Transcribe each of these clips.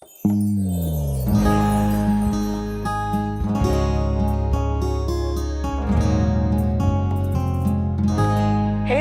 Hey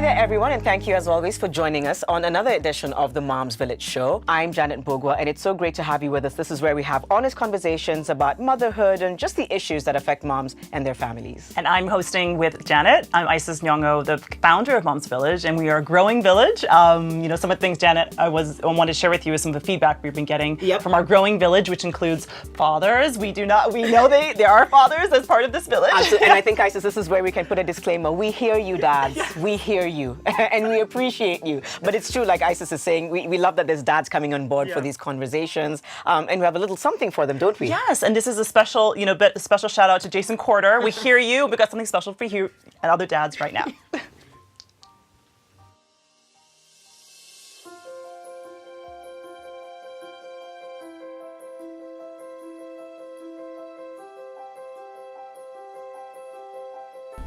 there, everyone, and thank you as always for joining us on another edition of the Moms Village Show. I'm Janet Mbogwa, and it's so great to have you with us. This is where we have honest conversations about motherhood and just the issues that affect moms and their families. And I'm hosting with Janet. I'm Isis Nyong'o, the founder of Moms Village, and we are a growing village. Some of the things, Janet, I wanted to share with you is some of the feedback we've been getting from our growing village, which includes fathers. We know there are fathers as part of this village. Absolutely. And I think, Isis, this is where we can put a disclaimer. We hear you, dads. We hear you and we appreciate you. But it's true, like Isis is saying, we love that there's dads coming on board for these conversations. And we have a little something for them, don't we? Yes, and this is a special, special shout out to Jason Corder. We hear you. We got something special for you and other dads right now.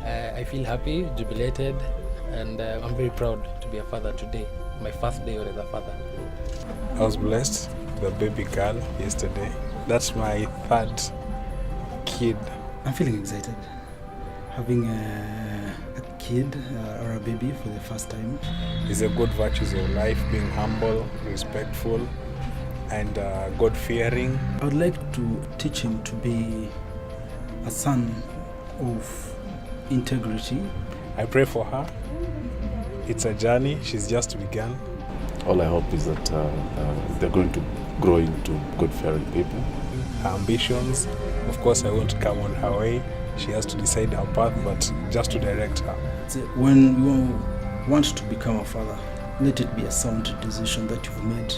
I feel happy, jubilated, and I'm very proud to be a father today. My first day as a father. I was blessed with a baby girl yesterday. That's my third kid. I'm feeling excited. Having a kid or a baby for the first time. It's a good virtues of life, being humble, respectful, and God-fearing. I would like to teach him to be a son of integrity. I pray for her. It's a journey. She's just begun. All I hope is that they're going to grow into God-fearing people. Her ambitions, of course, I won't come on her way. She has to decide her path, but just to direct her. When you want to become a father, let it be a sound decision that you've made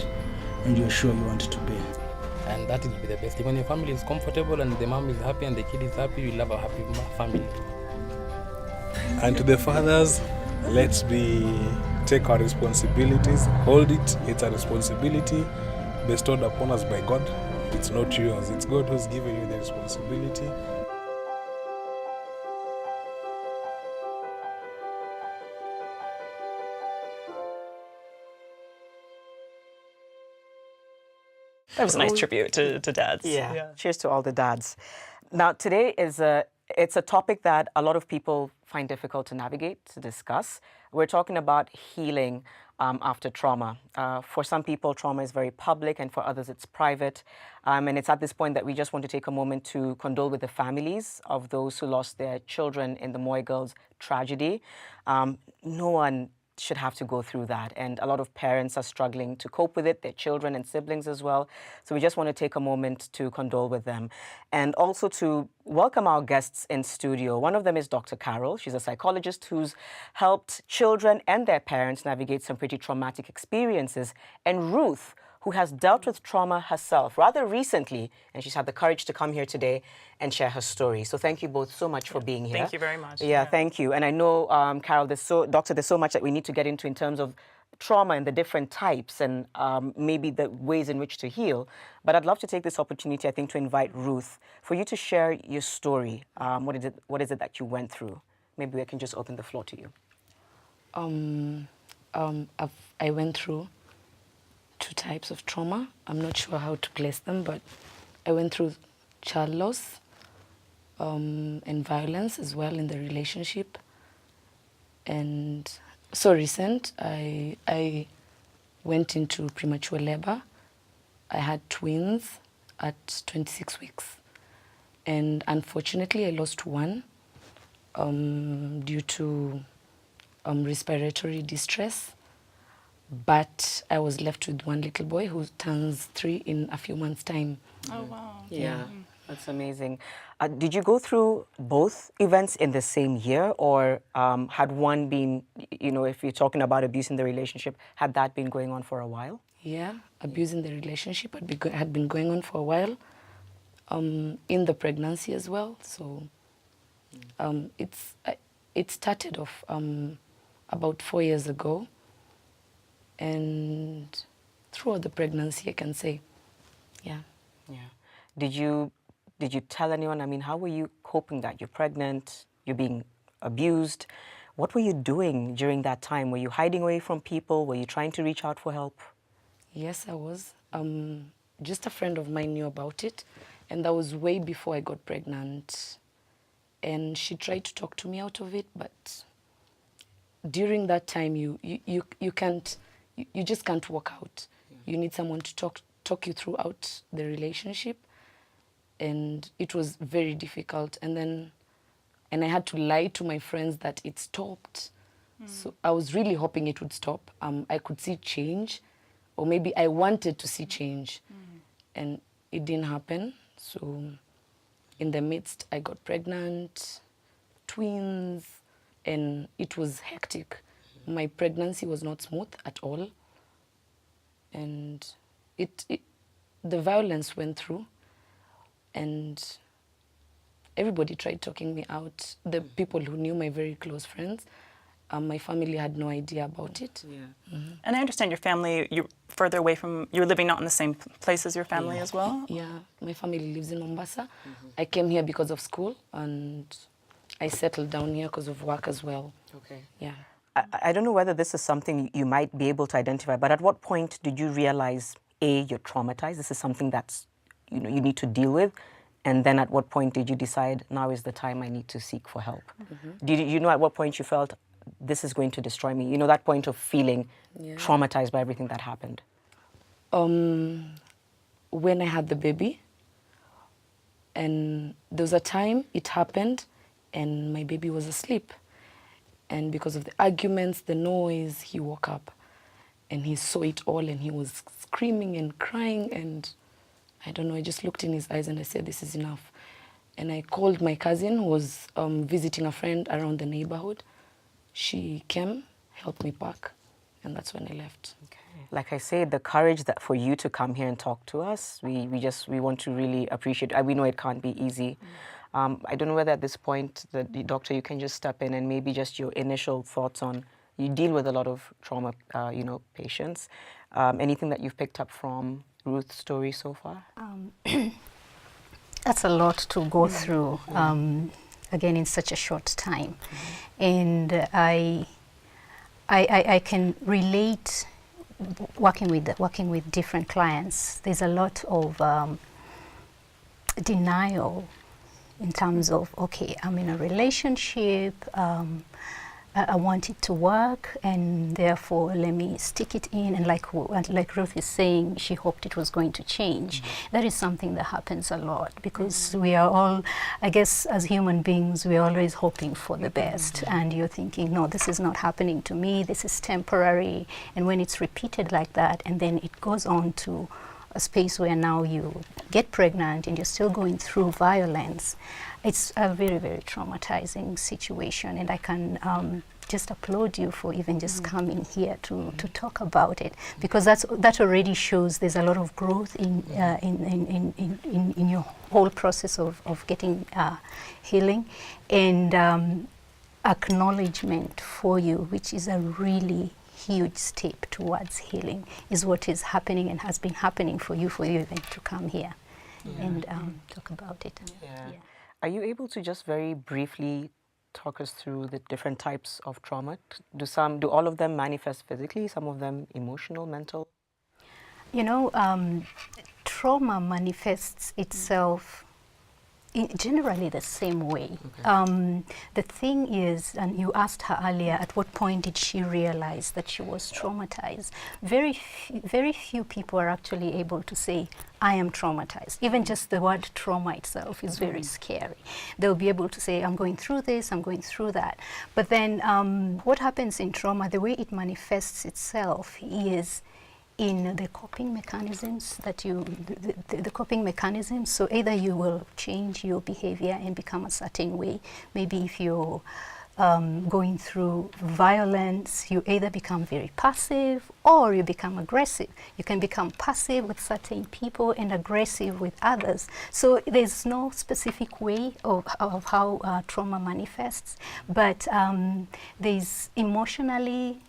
and you're sure you want it to be. And that will be the best. When your family is comfortable and the mom is happy and the kid is happy, you'll have a happy family. And to the fathers, let's take our responsibilities, hold it. It's a responsibility bestowed upon us by God. It's not yours. It's God who's given you the responsibility. That was a nice tribute to dads. Yeah. Cheers to all the dads. Now, today it's a topic that a lot of people find difficult to navigate, to discuss. We're talking about healing after trauma. For some people, trauma is very public, and for others, it's private. And it's at this point that we just want to take a moment to condole with the families of those who lost their children in the Moy Girls tragedy. No one should have to go through that. And a lot of parents are struggling to cope with it, their children and siblings as well. So we just want to take a moment to condole with them. And also to welcome our guests in studio. One of them is Dr. Carol. She's a psychologist who's helped children and their parents navigate some pretty traumatic experiences. And Ruth, who has dealt with trauma herself rather recently, and she's had the courage to come here today and share her story. So thank you both so much for being here. Thank you very much. Yeah, thank you. And I know, Carol, Doctor, there's so much that we need to get into in terms of trauma and the different types and maybe the ways in which to heal. But I'd love to take this opportunity, I think, to invite Ruth for you to share your story. What is it that you went through? Maybe I can just open the floor to you. I went through 2 types of trauma. I'm not sure how to place them, but I went through child loss and violence as well in the relationship. And so recent, I went into premature labor. I had twins at 26 weeks. And unfortunately, I lost one due to respiratory distress. But I was left with one little boy who turns 3 in a few months' time. Oh, wow. Yeah, that's amazing. Did you go through both events in the same year, or had one been, if you're talking about abuse in the relationship, had that been going on for a while? Yeah, abuse in the relationship had been going on for a while, in the pregnancy as well. So it started off about 4 years ago. And throughout the pregnancy, I can say, yeah. Did you tell anyone? I mean, how were you coping that you're pregnant, you're being abused? What were you doing during that time? Were you hiding away from people? Were you trying to reach out for help? Yes, I was. just a friend of mine knew about it, and that was way before I got pregnant. And she tried to talk to me out of it, but during that time, you just can't walk out. You need someone to talk you throughout the relationship, and it was very difficult. And I had to lie to my friends that it stopped. So I was really hoping it would stop. I could see change, or maybe I wanted to see change, and it didn't happen. So in the midst, I got pregnant, twins, and it was hectic. My pregnancy was not smooth at all, and the violence went through, and everybody tried talking me out. The people who knew, my very close friends, my family had no idea about it. And I understand your family, you're further away from, you're living not in the same place as your family as well? Yeah, my family lives in Mombasa. I came here because of school, and I settled down here because of work as well. Okay. Yeah. I don't know whether this is something you might be able to identify, but at what point did you realize, A, you're traumatized, this is something that's, you need to deal with, and then at what point did you decide, now is the time I need to seek for help? Did you know at what point you felt, this is going to destroy me? You know, that point of feeling traumatized by everything that happened? When I had the baby, and there was a time it happened, and my baby was asleep. And because of the arguments, the noise, he woke up, and he saw it all, and he was screaming and crying, and I don't know, I just looked in his eyes and I said, this is enough. And I called my cousin who was visiting a friend around the neighborhood. She came, helped me pack, and that's when I left. Okay. Like I said, the courage that for you to come here and talk to us, we want to really appreciate. We know it can't be easy. I don't know whether at this point, the doctor, you can just step in and maybe just your initial thoughts on, you deal with a lot of trauma, patients. Anything that you've picked up from Ruth's story so far? That's a lot to go through, again, in such a short time. And I can relate working with different clients. There's a lot of denial in terms of, okay, I'm in a relationship, I want it to work, and therefore let me stick it in. And like Ruth is saying, she hoped it was going to change. That is something that happens a lot, because we are all, I guess, as human beings, we're always hoping for the best. And you're thinking, no, this is not happening to me, this is temporary. And when it's repeated like that, and then it goes on to a space where now you get pregnant and you're still going through violence, it's a very, very traumatizing situation. And I can just applaud you for even just coming here to talk about it, because that already shows there's a lot of growth in your whole process of getting healing, and acknowledgement for you, which is a really huge step towards healing, is what is happening and has been happening for you even to come here and talk about it. Are you able to just very briefly talk us through the different types of trauma? Do all of them manifest physically, some of them emotional, mental? You know, trauma manifests itself generally the same way. Okay. The thing is, and you asked her earlier, at what point did she realize that she was traumatized? Very few people are actually able to say, I am traumatized. Even just the word trauma itself is very scary. They'll be able to say, I'm going through this, I'm going through that. But then what happens in trauma, the way it manifests itself is in the coping mechanisms that the coping mechanisms. So either you will change your behavior and become a certain way. Maybe if you're going through violence, you either become very passive or you become aggressive. You can become passive with certain people and aggressive with others. So there's no specific way of how trauma manifests, but there's emotionally.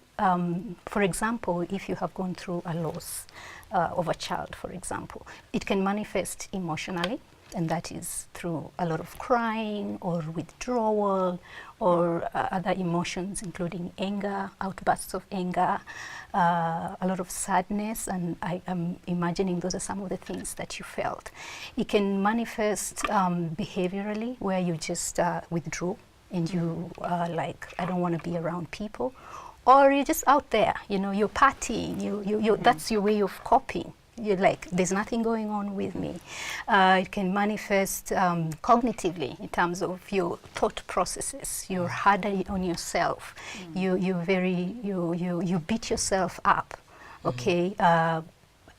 For example, if you have gone through a loss of a child, for example, it can manifest emotionally. and that is through a lot of crying or withdrawal or other emotions, including anger, outbursts of anger, a lot of sadness, and I am imagining those are some of the things that you felt. It can manifest behaviorally, where you just withdraw and you like, I don't want to be around people, or you're just out there, you know, you're partying, that's your way of coping. You're like, there's nothing going on with me. It can manifest cognitively in terms of your thought processes. You're harder on yourself. You beat yourself up. Okay,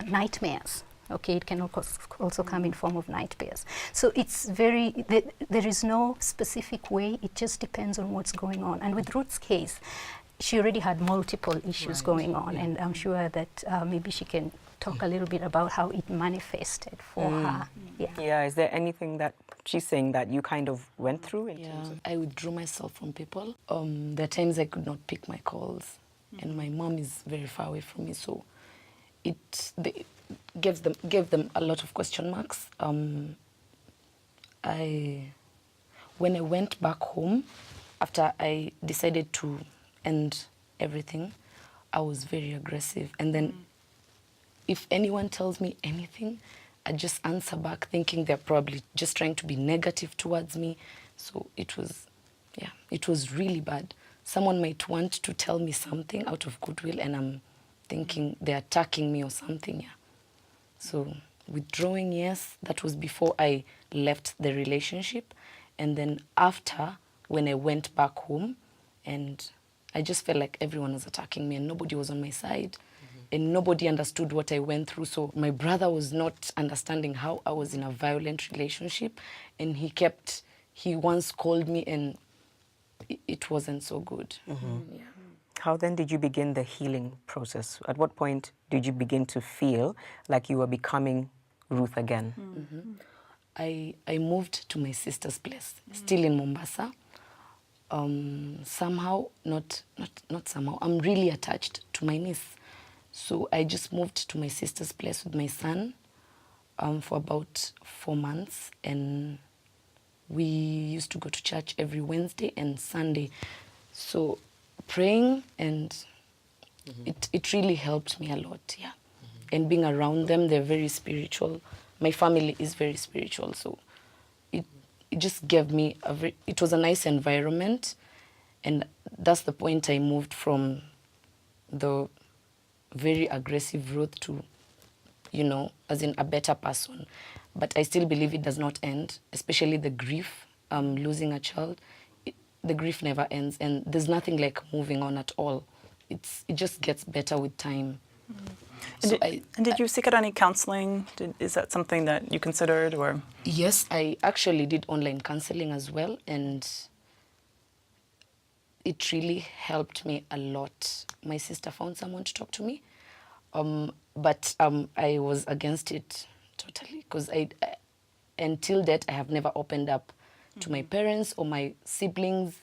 nightmares. Okay, it can also come in form of nightmares. So it's very, there is no specific way. It just depends on what's going on. And with Ruth's case, she already had multiple issues going on, and I'm sure that maybe she can talk a little bit about how it manifested for her. Yeah, is there anything that she's saying that you kind of went through? In terms of I withdrew myself from people. There are times I could not pick my calls, and my mom is very far away from me, so it gave them a lot of question marks. When I went back home, after I decided to end everything, I was very aggressive, and then if anyone tells me anything, I just answer back thinking they're probably just trying to be negative towards me. So it was really bad. Someone might want to tell me something out of goodwill, and I'm thinking they're attacking me or something. So withdrawing, yes, that was before I left the relationship. And then after, when I went back home, and I just felt like everyone was attacking me and nobody was on my side. And nobody understood what I went through. So my brother was not understanding how I was in a violent relationship. And he once called me, and it wasn't so good. How then did you begin the healing process? At what point did you begin to feel like you were becoming Ruth again? I moved to my sister's place, still in Mombasa. Somehow, not somehow, I'm really attached to my niece. So I just moved to my sister's place with my son for about 4 months, and we used to go to church every Wednesday and Sunday. So praying, and it really helped me a lot, And being around them, they're very spiritual. My family is very spiritual, so it just gave me it was a nice environment, and that's the point I moved from the very aggressive Ruth to, as in a better person. But I still believe it does not end, especially the grief, losing a child. The grief never ends, and there's nothing like moving on at all. It just gets better with time. And did you seek out any counseling? Is that something that you considered, or? Yes, I actually did online counseling as well, and it really helped me a lot. My sister found someone to talk to me, but I was against it totally, because until that I have never opened up to my parents or my siblings.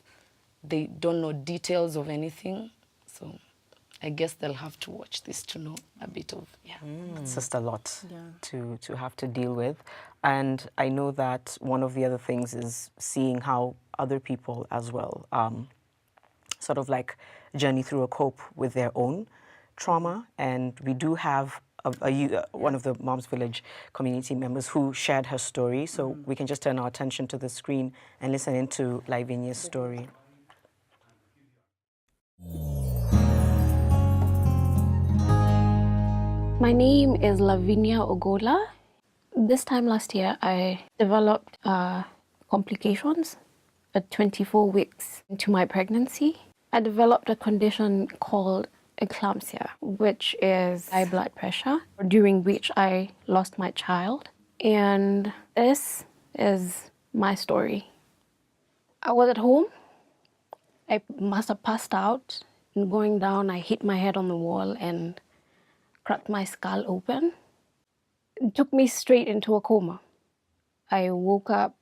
They don't know details of anything, so I guess they'll have to watch this to know a bit of, It's just a lot to have to deal with. And I know that one of the other things is seeing how other people as well sort of like journey through or cope with their own trauma. And we do have one of the Moms Village community members who shared her story. So we can just turn our attention to the screen and listen into Lavinia's story. My name is Lavinia Ogolla. This time last year, I developed complications at 24 weeks into my pregnancy. I developed a condition called eclampsia, which is high blood pressure, during which I lost my child. And this is my story. I was at home. I must have passed out, and going down, I hit my head on the wall and cracked my skull open. It took me straight into a coma. I woke up.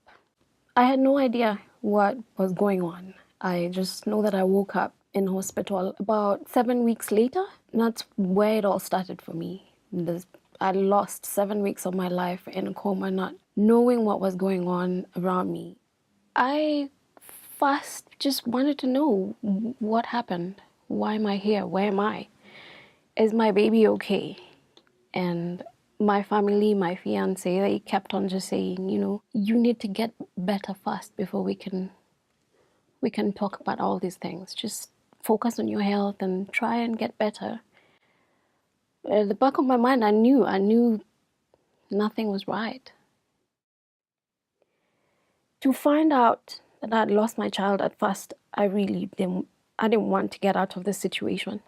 I had no idea what was going on. I just know that I woke up in hospital about 7 weeks later. And that's where it all started for me. The I lost 7 weeks of my life in a coma, not knowing what was going on around me. I first just wanted to know what happened. Why am I here? Where am I? Is my baby okay? And my family, my fiance, they kept on just saying, you know, you need to get better first before we can talk about all these things. Just focus on your health and try and get better. At the back of my mind, I knew nothing was right. To find out that I'd lost my child at first, I didn't want to get out of this situation.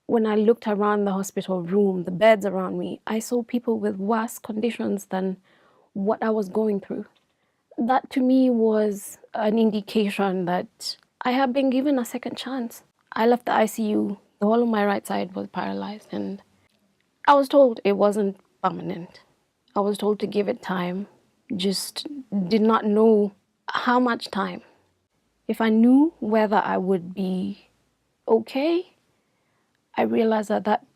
When I looked around the hospital room, the beds around me, I saw people with worse conditions than what I was going through. That to me was an indication that I had been given a second chance. I left the ICU, the whole of my right side was paralyzed, and I was told it wasn't permanent. I was told to give it time, just did not know how much time. If I knew whether I would be okay, I realized that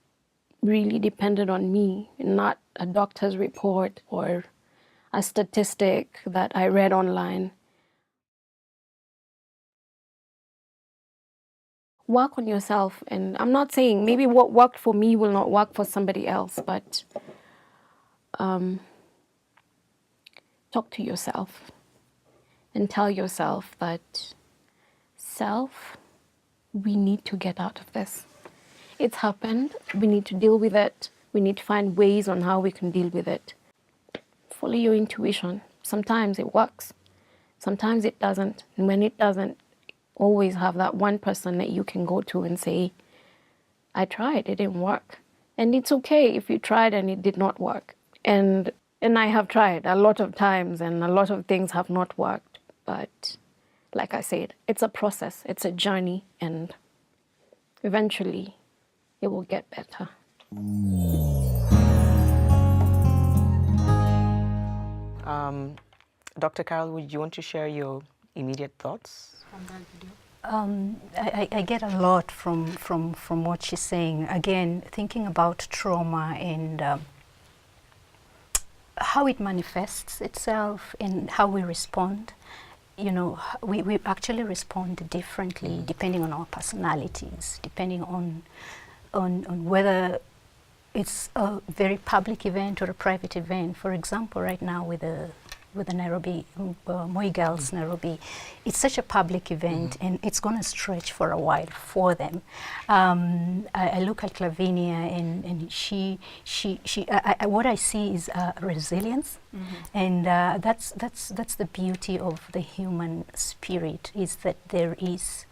really depended on me, not a doctor's report or a statistic that I read online. Work on yourself, and I'm not saying maybe what worked for me will not work for somebody else, but talk to yourself and tell yourself that, self, we need to get out of this. It's happened, we need to deal with it, we need to find ways on how we can deal with it. Follow your intuition. Sometimes it works, sometimes it doesn't. And when it doesn't, always have that one person that you can go to and say, I tried, it didn't work. And it's okay if you tried and it did not work. And I have tried a lot of times and a lot of things have not worked. But like I said, it's a process, it's a journey, and eventually it will get better. Dr. Carol, would you want to share your immediate thoughts from that video? I get a lot from what she's saying. Again, thinking about trauma and how it manifests itself and how we respond. You know, we actually respond differently depending on our personalities, depending on whether it's a very public event or a private event. For example, right now with the Nairobi, Moi Girls Nairobi, it's such a public event and it's going to stretch for a while for them. I look at Lavinia and she what I see is resilience, and that's the beauty of the human spirit, is that there is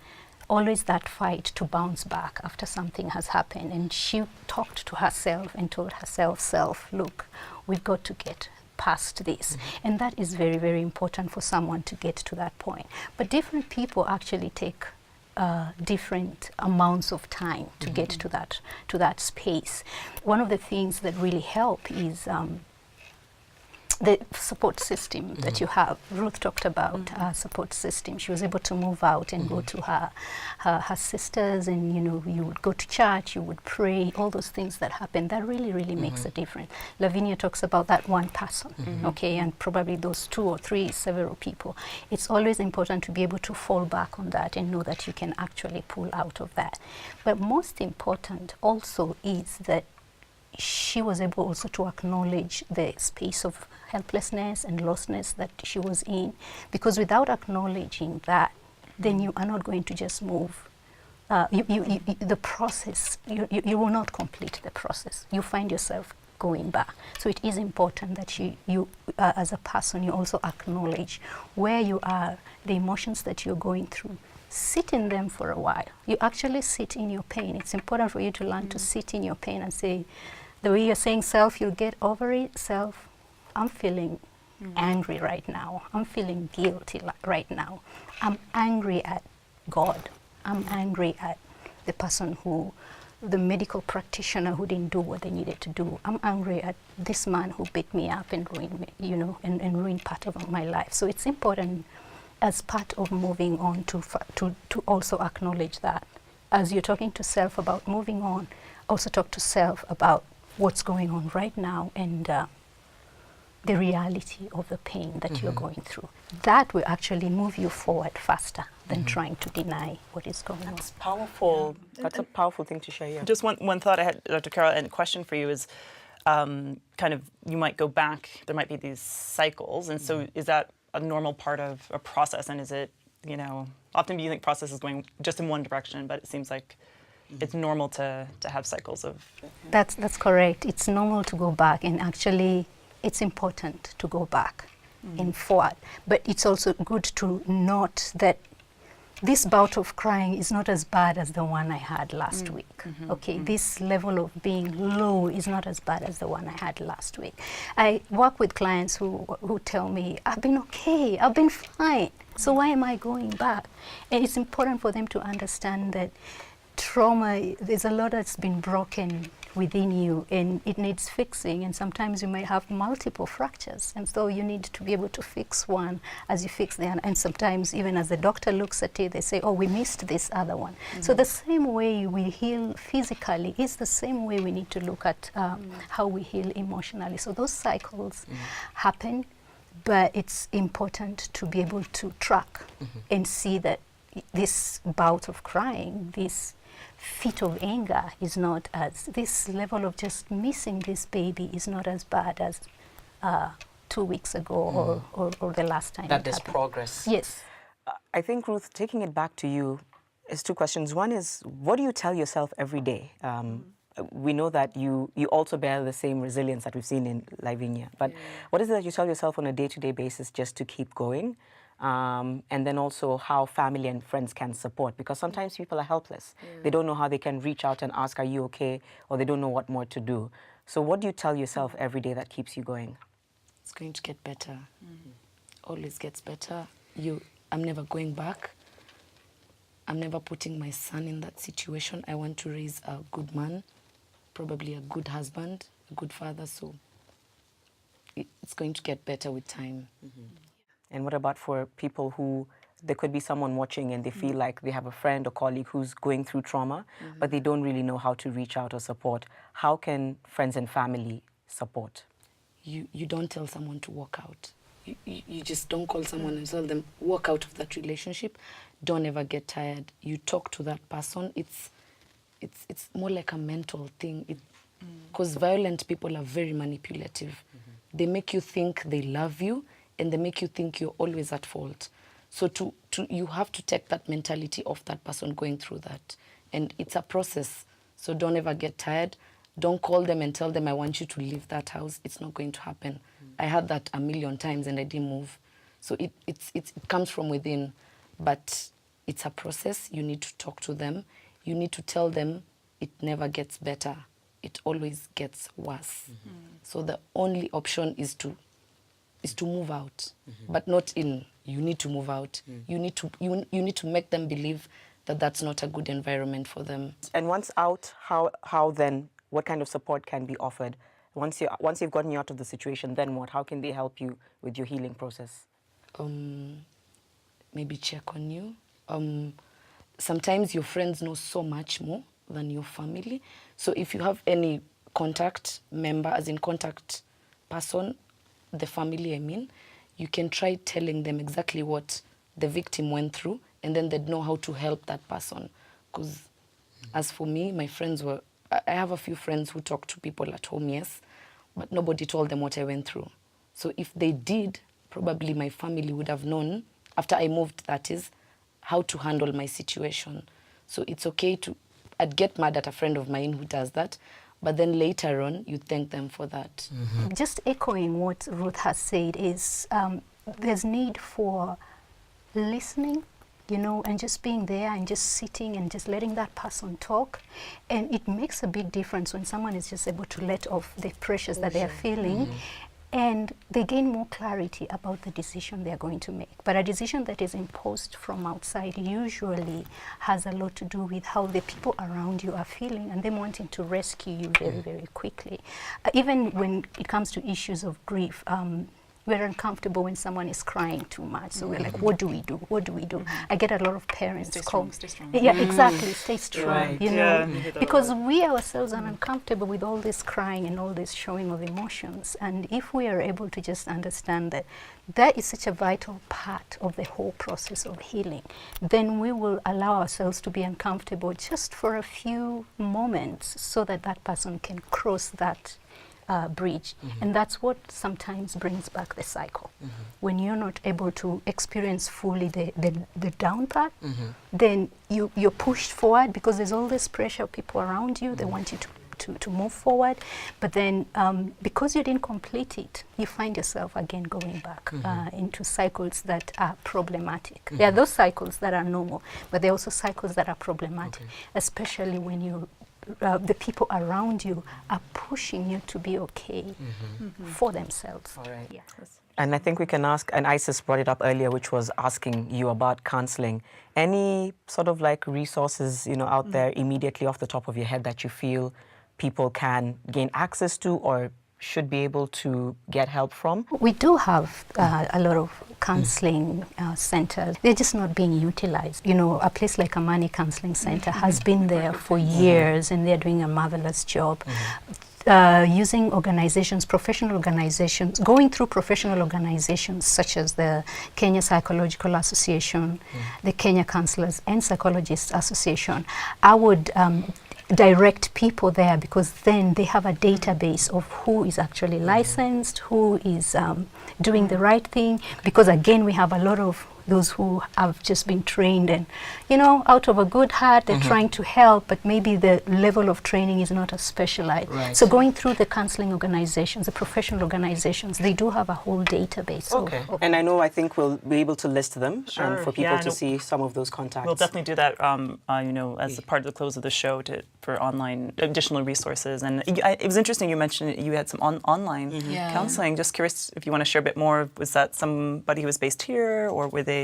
always that fight to bounce back after something has happened. And she talked to herself and told herself, look, we've got to get past this. And that is very, very important for someone to get to that point. But different people actually take different amounts of time to get to that space. One of the things that really help is the support system that you have. Ruth talked about support system. She was able to move out and go to her sisters, and you know, you would go to church, you would pray, all those things that happen. That really, really makes a difference. Lavinia talks about that one person, okay, and probably those 2 or 3, several people. It's always important to be able to fall back on that and know that you can actually pull out of that. But most important also is that she was able also to acknowledge the space of helplessness and lostness that she was in, because without acknowledging that, then you are not going to just move. The process, you will not complete the process. You find yourself going back. So it is important that you as a person, you also acknowledge where you are, the emotions that you're going through. Sit in them for a while. You actually sit in your pain. It's important for you to learn to sit in your pain and say, the way you're saying, self, you'll get over it. Self, I'm feeling angry right now. I'm feeling guilty right now. I'm angry at God. I'm angry at the person the medical practitioner who didn't do what they needed to do. I'm angry at this man who beat me up and ruined me, you know, and ruined part of my life. So it's important as part of moving on to also acknowledge that. As you're talking to self about moving on, also talk to self about what's going on right now and the reality of the pain that you're going through. That will actually move you forward faster than trying to deny what is going on. It's powerful. That's a powerful thing to share. Yeah. Just one thought I had, Dr. Carol, and a question for you is, kind of, you might go back, there might be these cycles, and so is that a normal part of a process, and is it, you know, often you think process is going just in one direction, but it seems like it's normal to have cycles of... That's correct. It's normal to go back, and actually it's important to go back and forward. But it's also good to note that this bout of crying is not as bad as the one I had last week. Okay, this level of being low is not as bad as the one I had last week. I work with clients who tell me, I've been okay, I've been fine, so why am I going back? And it's important for them to understand that trauma, there's a lot that's been broken within you and it needs fixing, and sometimes you may have multiple fractures, and so you need to be able to fix one as you fix the other. And sometimes even as the doctor looks at it, they say, oh, we missed this other one. So the same way we heal physically is the same way we need to look at how we heal emotionally. So those cycles happen, but it's important to be able to track and see that this bout of crying, this fit of anger is not as, this level of just missing this baby is not as bad as 2 weeks ago or the last time That it there's happened. progress. Yes. I think, Ruth, taking it back to you is two questions. One is, what do you tell yourself every day? We know that you also bear the same resilience that we've seen in Lavinia, but what is it that you tell yourself on a day-to-day basis just to keep going? And then also how family and friends can support, because sometimes people are helpless. They don't know how they can reach out and ask, are you okay? Or they don't know what more to do. So what do you tell yourself every day that keeps you going? It's going to get better. Always gets better. I'm never going back. I'm never putting my son in that situation. I want to raise a good man, probably a good husband, a good father, so it's going to get better with time. And what about for people who, there could be someone watching and they feel like they have a friend or colleague who's going through trauma, but they don't really know how to reach out or support. How can friends and family support? You don't tell someone to walk out. You just don't call someone and tell them, walk out of that relationship. Don't ever get tired. You talk to that person. It's more like a mental thing. Because violent people are very manipulative. They make you think they love you, and they make you think you're always at fault. So you have to take that mentality of that person going through that. And it's a process. So don't ever get tired. Don't call them and tell them, I want you to leave that house. It's not going to happen. I had that 1,000,000 times and I didn't move. So it comes from within. But it's a process. You need to talk to them. You need to tell them it never gets better. It always gets worse. So the only option is to move out, but not in you need to move out. You need to make them believe that that's not a good environment for them. And once out, how then, what kind of support can be offered? Once you've gotten you out of the situation, then what? How can they help you with your healing process? Maybe check on you. Sometimes your friends know so much more than your family. So if you have any contact member, as in contact person, the family, I mean, you can try telling them exactly what the victim went through, and then they'd know how to help that person. Because as for me, my friends I have a few friends who talk to people at home, yes, but nobody told them what I went through. So if they did, probably my family would have known, after I moved, that is, how to handle my situation. So it's okay I'd get mad at a friend of mine who does that, but then later on, you thank them for that. Just echoing what Ruth has said is there's need for listening, and just being there and just sitting and just letting that person talk. And it makes a big difference when someone is just able to let off the pressures that they're feeling. And they gain more clarity about the decision they're going to make. But a decision that is imposed from outside usually has a lot to do with how the people around you are feeling and them wanting to rescue you very, very quickly. Even when it comes to issues of grief, we're uncomfortable when someone is crying too much. So we're like, what do we do? What do we do? I get a lot of parents call. Stay strong. Yeah, exactly. Stay strong. Right. You know, because we ourselves are uncomfortable with all this crying and all this showing of emotions. And if we are able to just understand that that is such a vital part of the whole process of healing, then we will allow ourselves to be uncomfortable just for a few moments so that that person can cross that bridge. And that's what sometimes brings back the cycle. When you're not able to experience fully the down part, then you're pushed forward because there's all this pressure of people around you. They want you to move forward, but then because you didn't complete it, you find yourself again going back into cycles that are problematic. There are those cycles that are normal, but there are also cycles that are problematic, especially when you the people around you are pushing you to be okay for themselves. All right. Yeah. And I think we can ask, and Isis brought it up earlier, which was asking you about counseling. Any sort of like resources, you know, out there immediately off the top of your head that you feel people can gain access to or should be able to get help from? We do have a lot of counseling centers. They're just not being utilized. You know, a place like Amani Counseling Center has been there for years, and they're doing a marvelous job. Using organizations, professional organizations, going through professional organizations such as the Kenya Psychological Association, the Kenya Counselors and Psychologists Association, I would direct people there, because then they have a database of who is actually licensed, who is doing the right thing, because again we have a lot of those who have just been trained and, you know, out of a good heart they're trying to help, but maybe the level of training is not as specialized. Right. So going through the counseling organizations, the professional organizations, they do have a whole database. Okay. And I think we'll be able to list them for people to see some of those contacts. We'll definitely do that, you know, as a part of the close of the show for online additional resources. And it was interesting you mentioned you had some online counseling. Just curious if you want to share a bit more. Was that somebody who was based here, or were they?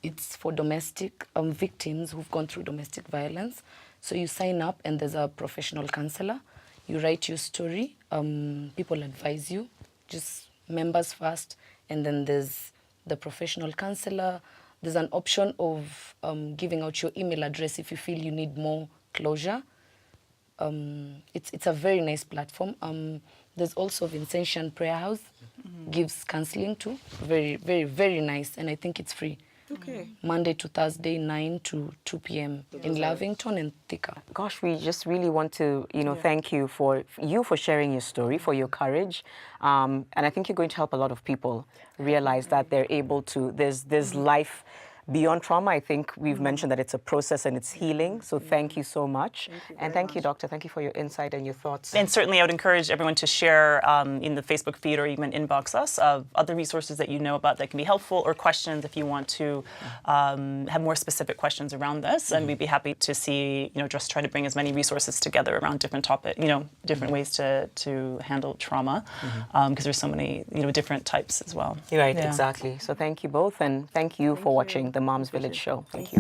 It's for domestic victims who've gone through domestic violence. So you sign up and there's a professional counselor. You write your story. People advise you, just members first, and then there's the professional counselor. There's an option of giving out your email address if you feel you need more closure. It's a very nice platform. There's also Vincentian Prayer House, gives counseling too. Very, very, very nice, and I think it's free. Okay. Monday to Thursday, 9 to 2 p.m. in Lavington and Thika. Gosh, we just really want to, you know, thank you for sharing your story, for your courage. And I think you're going to help a lot of people realize that they're able to, there's life beyond trauma. I think we've mentioned that it's a process and it's healing. So thank you so much. And thank you, Doctor. Thank you for your insight and your thoughts. And certainly I would encourage everyone to share in the Facebook feed or even inbox us of other resources that you know about that can be helpful, or questions if you want to have more specific questions around this. And we'd be happy to see, you know, just try to bring as many resources together around different topics, you know, different ways to handle trauma, because there's so many, you know, different types as well. Right, exactly. So thank you both, and thank you for watching the Moms Village show. Thank you.